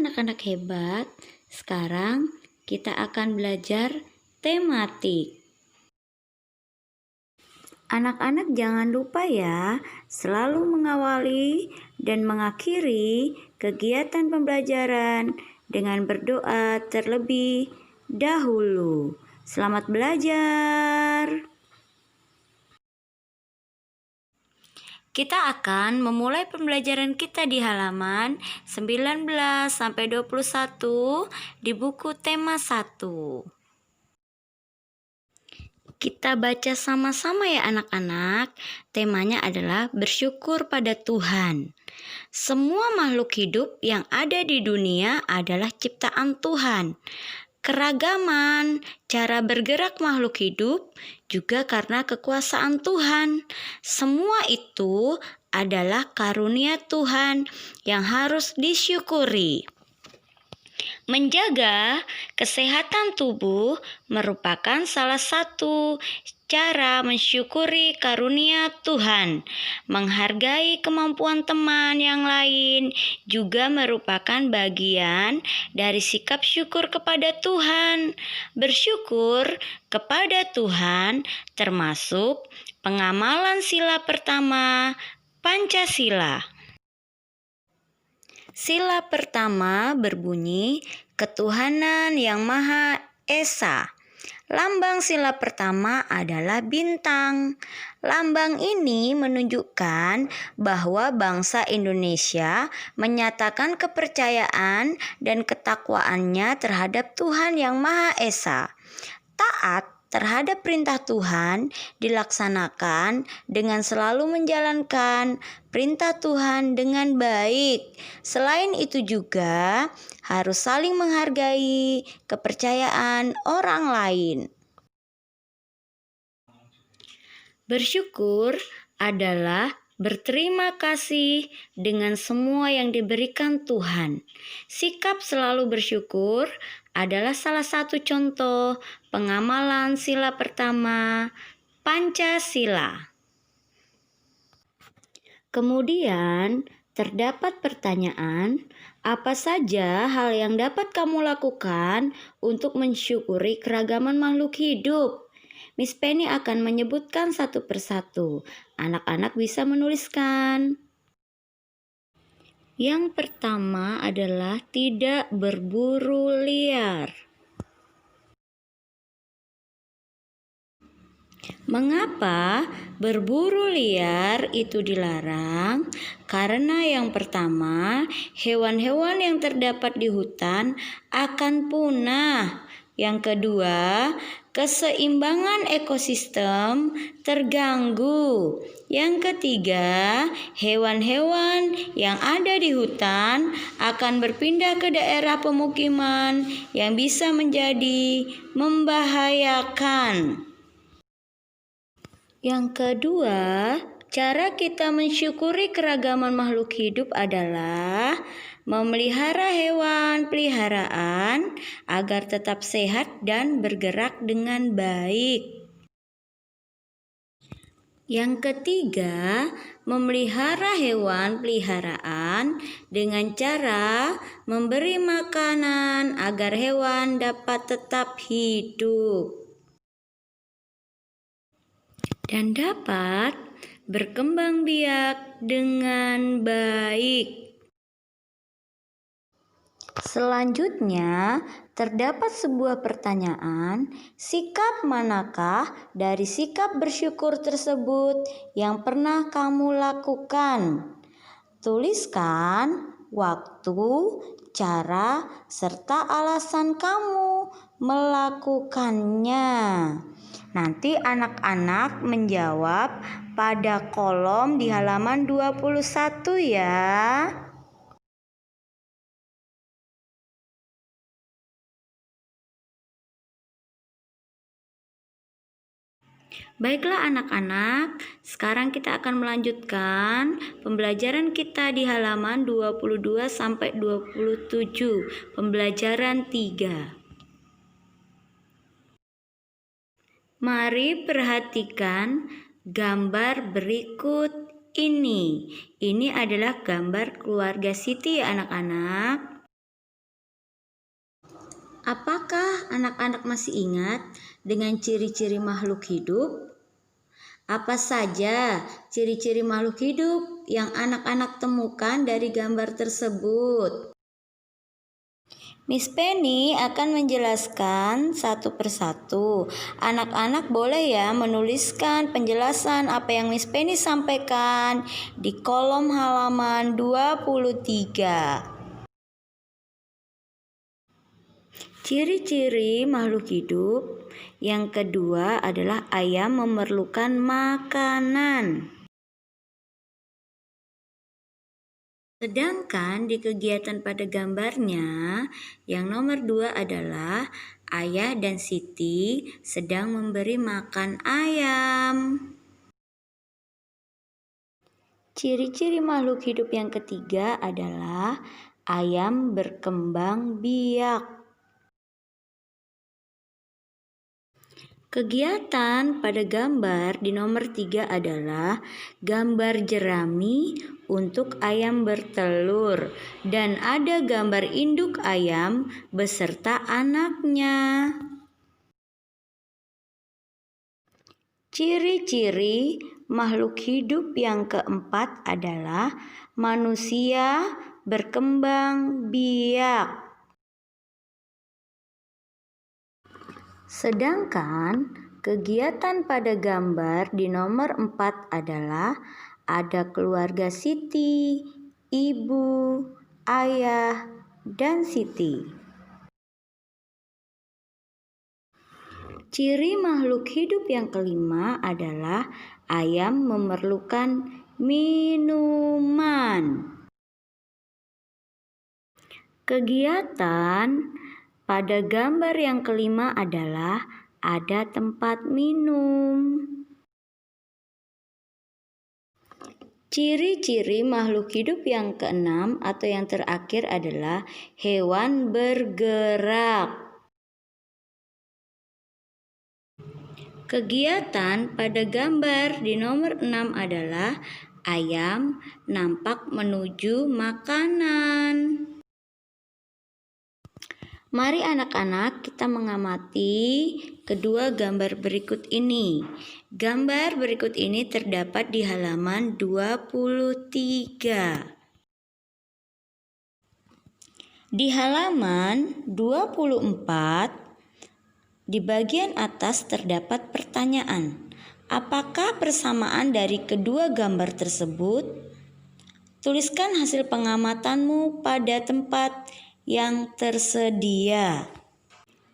anak-anak hebat, sekarang kita akan belajar tematik. Anak-anak jangan lupa ya, selalu mengawali dan mengakhiri kegiatan pembelajaran dengan berdoa terlebih dahulu. Selamat belajar. Kita akan memulai pembelajaran kita di halaman 19 sampai 21 di buku tema 1. Kita baca sama-sama ya anak-anak. Temanya adalah bersyukur pada Tuhan. Semua makhluk hidup yang ada di dunia adalah ciptaan Tuhan. Keragaman cara bergerak makhluk hidup juga karena kekuasaan Tuhan. Semua itu adalah karunia Tuhan yang harus disyukuri. Menjaga kesehatan tubuh merupakan salah satu cara mensyukuri karunia Tuhan. Menghargai kemampuan teman yang lain juga merupakan bagian dari sikap syukur kepada Tuhan. Bersyukur kepada Tuhan termasuk pengamalan sila pertama Pancasila. Sila pertama berbunyi ketuhanan yang Maha Esa. Lambang sila pertama adalah bintang. Lambang ini menunjukkan bahwa bangsa Indonesia menyatakan kepercayaan dan ketakwaannya terhadap Tuhan yang Maha Esa. Taat terhadap perintah Tuhan dilaksanakan dengan selalu menjalankan perintah Tuhan dengan baik. Selain itu juga harus saling menghargai kepercayaan orang lain. Bersyukur adalah berterima kasih dengan semua yang diberikan Tuhan. Sikap selalu bersyukur adalah salah satu contoh pengamalan sila pertama Pancasila. Kemudian terdapat pertanyaan, apa saja hal yang dapat kamu lakukan untuk mensyukuri keragaman makhluk hidup? Miss Penny akan menyebutkan satu persatu. Anak-anak bisa menuliskan. Yang pertama adalah tidak berburu liar. Mengapa berburu liar itu dilarang? Karena yang pertama, hewan-hewan yang terdapat di hutan akan punah. Yang kedua, keseimbangan ekosistem terganggu. Yang ketiga, hewan-hewan yang ada di hutan akan berpindah ke daerah pemukiman yang bisa menjadi membahayakan. Yang kedua, cara kita mensyukuri keragaman makhluk hidup adalah memelihara hewan peliharaan agar tetap sehat dan bergerak dengan baik. Yang ketiga, memelihara hewan peliharaan dengan cara memberi makanan agar hewan dapat tetap hidup dan dapat berkembang biak dengan baik. Selanjutnya, terdapat sebuah pertanyaan, sikap manakah dari sikap bersyukur tersebut yang pernah kamu lakukan? Tuliskan waktu, cara, serta alasan kamu melakukannya. Nanti anak-anak menjawab pada kolom di halaman 21 ya. Baiklah anak-anak, sekarang kita akan melanjutkan pembelajaran kita di halaman 22 sampai 27, pembelajaran 3. Mari perhatikan gambar berikut ini. Ini adalah gambar keluarga Siti ya anak-anak. Apakah anak-anak masih ingat dengan ciri-ciri makhluk hidup? Apa saja ciri-ciri makhluk hidup yang anak-anak temukan dari gambar tersebut? Miss Penny akan menjelaskan satu persatu. Anak-anak boleh ya menuliskan penjelasan apa yang Miss Penny sampaikan di kolom halaman 23. Ciri-ciri makhluk hidup yang kedua adalah ayam memerlukan makanan. Sedangkan di kegiatan pada gambarnya, yang nomor 2 adalah Ayah dan Siti sedang memberi makan ayam. Ciri-ciri makhluk hidup yang ketiga adalah ayam berkembang biak. Kegiatan pada gambar di nomor 3 adalah gambar jerami untuk ayam bertelur dan ada gambar induk ayam beserta anaknya. Ciri-ciri makhluk hidup yang keempat adalah manusia berkembang biak. Sedangkan kegiatan pada gambar di nomor 4 adalah ada keluarga Siti, ibu, ayah, dan Siti. Ciri makhluk hidup yang kelima adalah ayam memerlukan minuman. Kegiatan pada gambar yang kelima adalah ada tempat minum. Ciri-ciri makhluk hidup yang keenam atau yang terakhir adalah hewan bergerak. Kegiatan pada gambar di nomor 6 adalah ayam nampak menuju makanan. Mari anak-anak kita mengamati kedua gambar berikut ini. Gambar berikut ini terdapat di halaman 23. Di halaman 24, di bagian atas terdapat pertanyaan. Apakah persamaan dari kedua gambar tersebut? Tuliskan hasil pengamatanmu pada tempat yang tersedia.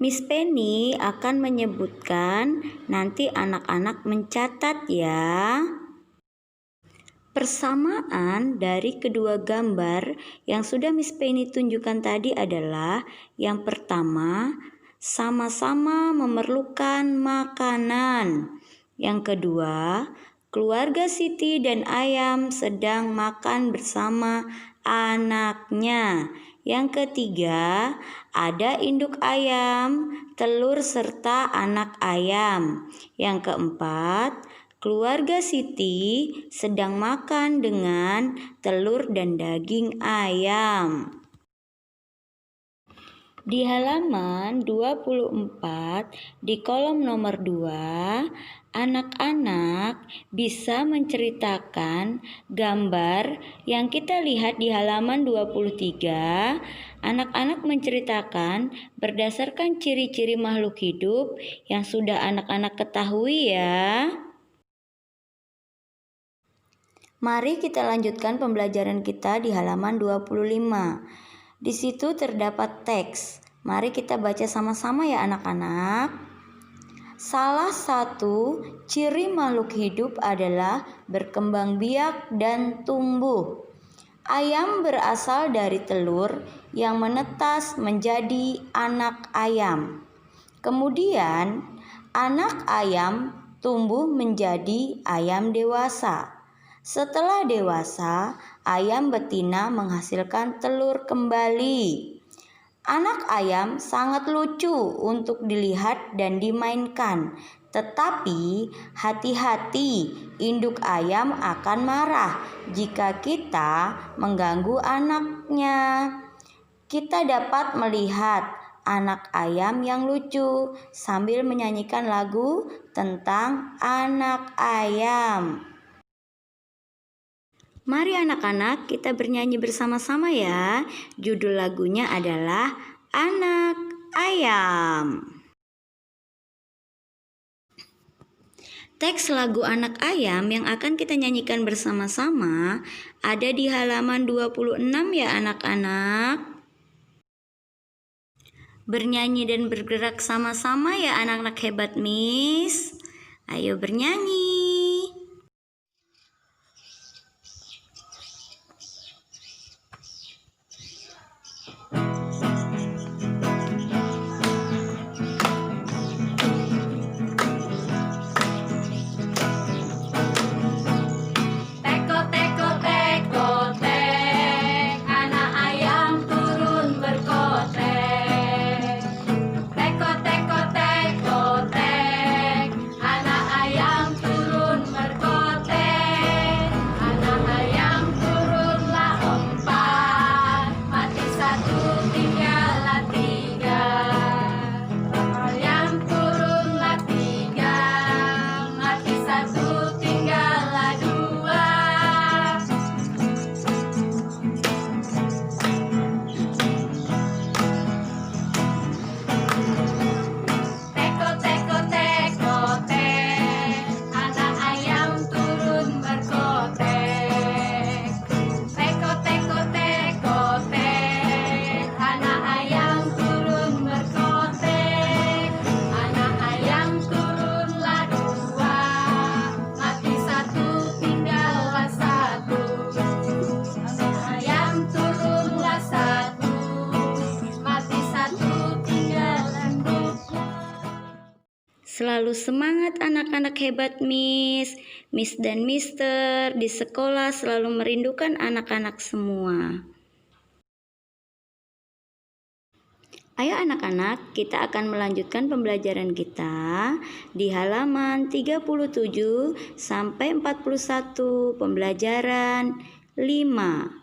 Miss Penny akan menyebutkan, nanti anak-anak mencatat ya. Persamaan dari kedua gambar yang sudah Miss Penny tunjukkan tadi adalah yang pertama, sama-sama memerlukan makanan. Yang kedua, keluarga Siti dan ayam sedang makan bersama anaknya. Yang ketiga, ada induk ayam, telur serta anak ayam. Yang keempat, keluarga Siti sedang makan dengan telur dan daging ayam. Di halaman 24, di kolom nomor 2, anak-anak bisa menceritakan gambar yang kita lihat di halaman 23. Anak-anak menceritakan berdasarkan ciri-ciri makhluk hidup yang sudah anak-anak ketahui ya. Mari kita lanjutkan pembelajaran kita di halaman 25. Di situ terdapat teks. Mari kita baca sama-sama ya anak-anak. Salah satu ciri makhluk hidup adalah berkembang biak dan tumbuh. Ayam berasal dari telur yang menetas menjadi anak ayam. Kemudian, anak ayam tumbuh menjadi ayam dewasa. Setelah dewasa, ayam betina menghasilkan telur kembali. Anak ayam sangat lucu untuk dilihat dan dimainkan, tetapi hati-hati, induk ayam akan marah jika kita mengganggu anaknya. Kita dapat melihat anak ayam yang lucu sambil menyanyikan lagu tentang anak ayam. Mari anak-anak kita bernyanyi bersama-sama ya. Judul lagunya adalah Anak Ayam. Teks lagu Anak Ayam yang akan kita nyanyikan bersama-sama ada di halaman 26 ya anak-anak. Bernyanyi dan bergerak sama-sama ya anak-anak hebat Miss. Ayo bernyanyi. Selalu semangat anak-anak hebat Miss. Miss dan Mister di sekolah selalu merindukan anak-anak semua. Ayo anak-anak, kita akan melanjutkan pembelajaran kita di halaman 37 sampai 41 pembelajaran 5.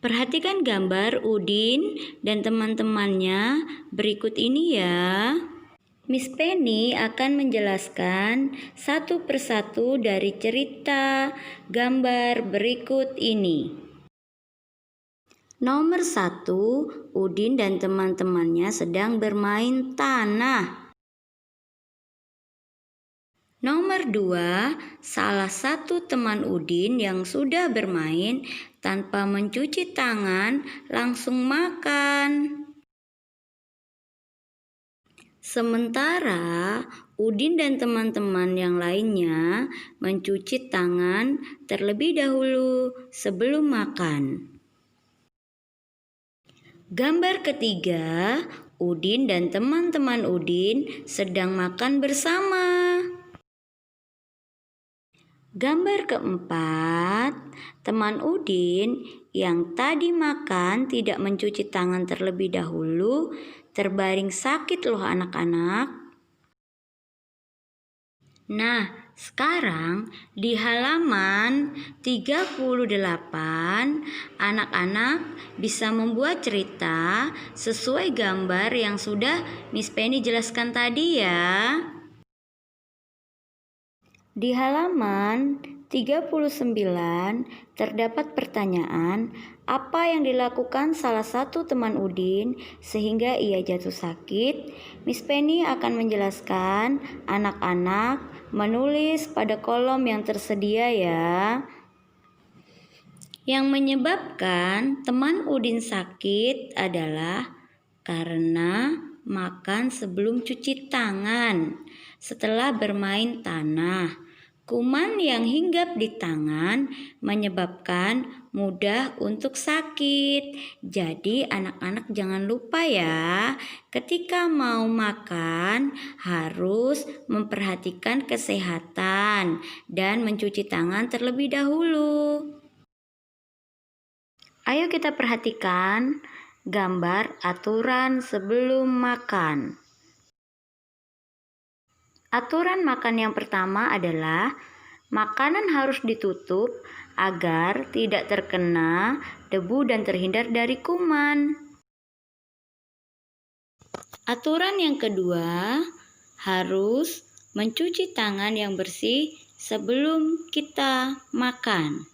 Perhatikan gambar Udin dan teman-temannya berikut ini ya. Miss Penny akan menjelaskan satu persatu dari cerita gambar berikut ini. Nomor 1, Udin dan teman-temannya sedang bermain tanah. Nomor 2, salah satu teman Udin yang sudah bermain tanpa mencuci tangan langsung makan. Sementara Udin dan teman-teman yang lainnya mencuci tangan terlebih dahulu sebelum makan. Gambar ketiga, Udin dan teman-teman Udin sedang makan bersama. Gambar keempat, teman Udin yang tadi makan tidak mencuci tangan terlebih dahulu terbaring sakit loh anak-anak. Nah, sekarang di halaman 38, anak-anak bisa membuat cerita sesuai gambar yang sudah Miss Penny jelaskan tadi ya. Di halaman 39 terdapat pertanyaan, apa yang dilakukan salah satu teman Udin sehingga ia jatuh sakit? Miss Penny akan menjelaskan, anak-anak menulis pada kolom yang tersedia ya. Yang menyebabkan teman Udin sakit adalah karena makan sebelum cuci tangan setelah bermain tanah. Kuman yang hinggap di tangan menyebabkan mudah untuk sakit. Jadi anak-anak jangan lupa ya, ketika mau makan harus memperhatikan kesehatan dan mencuci tangan terlebih dahulu. Ayo kita perhatikan gambar aturan sebelum makan. Aturan makan yang pertama adalah makanan harus ditutup agar tidak terkena debu dan terhindar dari kuman. Aturan yang kedua, harus mencuci tangan yang bersih sebelum kita makan.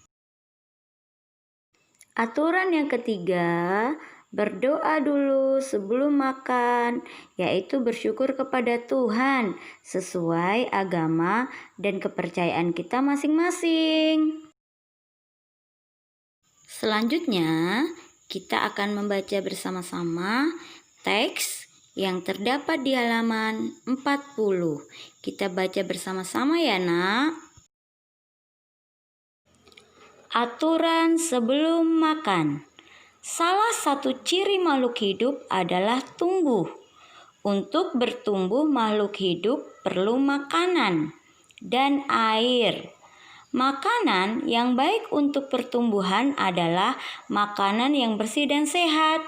Aturan yang ketiga, berdoa dulu sebelum makan, yaitu bersyukur kepada Tuhan sesuai agama dan kepercayaan kita masing-masing. Selanjutnya, kita akan membaca bersama-sama teks yang terdapat di halaman 40. Kita baca bersama-sama ya, Nak. Aturan sebelum makan. Salah satu ciri makhluk hidup adalah tumbuh. Untuk bertumbuh, makhluk hidup perlu makanan dan air. Makanan yang baik untuk pertumbuhan adalah makanan yang bersih dan sehat.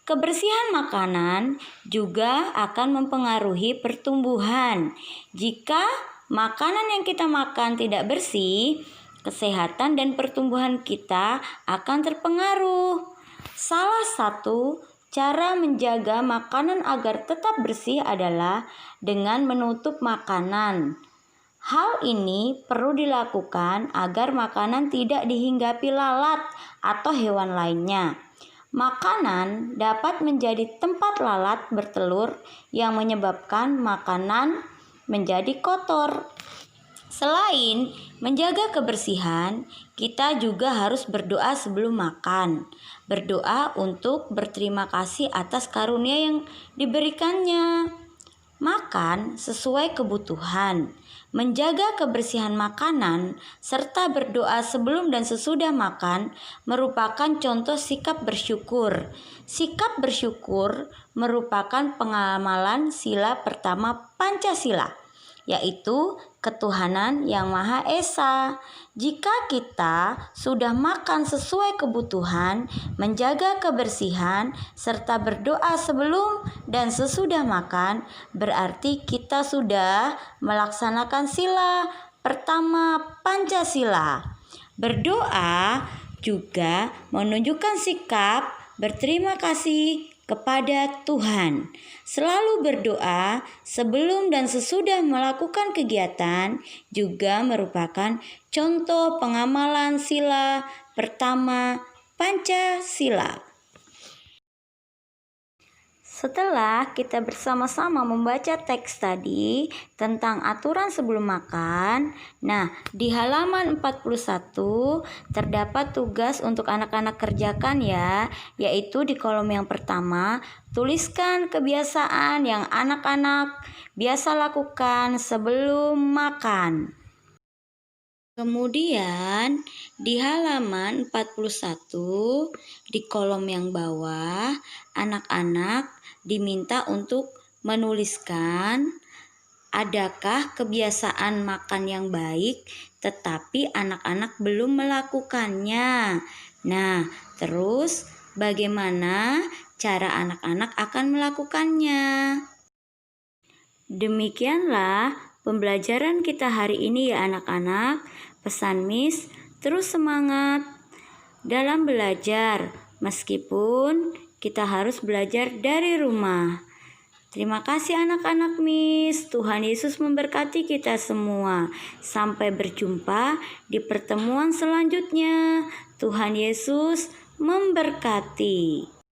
Kebersihan makanan juga akan mempengaruhi pertumbuhan. Jika makanan yang kita makan tidak bersih, kesehatan dan pertumbuhan kita akan terpengaruh. Salah satu cara menjaga makanan agar tetap bersih adalah dengan menutup makanan. Hal ini perlu dilakukan agar makanan tidak dihinggapi lalat atau hewan lainnya. Makanan dapat menjadi tempat lalat bertelur yang menyebabkan makanan menjadi kotor. Selain menjaga kebersihan, kita juga harus berdoa sebelum makan. Berdoa untuk berterima kasih atas karunia yang diberikannya. Makan sesuai kebutuhan. Menjaga kebersihan makanan serta berdoa sebelum dan sesudah makan merupakan contoh sikap bersyukur. Sikap bersyukur merupakan pengamalan sila pertama Pancasila, yaitu ketuhanan yang Maha Esa. Jika kita sudah makan sesuai kebutuhan, menjaga kebersihan, serta berdoa sebelum dan sesudah makan, berarti kita sudah melaksanakan sila pertama Pancasila. Berdoa juga menunjukkan sikap berterima kasih kepada Tuhan. Selalu berdoa sebelum dan sesudah melakukan kegiatan juga merupakan contoh pengamalan sila pertama Pancasila. Setelah kita bersama-sama membaca teks tadi tentang aturan sebelum makan, di halaman 41 terdapat tugas untuk anak-anak kerjakan ya, yaitu di kolom yang pertama, tuliskan kebiasaan yang anak-anak biasa lakukan sebelum makan. Kemudian di halaman 41 di kolom yang bawah, anak-anak diminta untuk menuliskan adakah kebiasaan makan yang baik tetapi anak-anak belum melakukannya. Terus bagaimana cara anak-anak akan melakukannya? Demikianlah pembelajaran kita hari ini ya anak-anak. Pesan Miss, terus semangat dalam belajar meskipun kita harus belajar dari rumah. Terima kasih anak-anak Miss. Tuhan Yesus memberkati kita semua. Sampai berjumpa di pertemuan selanjutnya. Tuhan Yesus memberkati.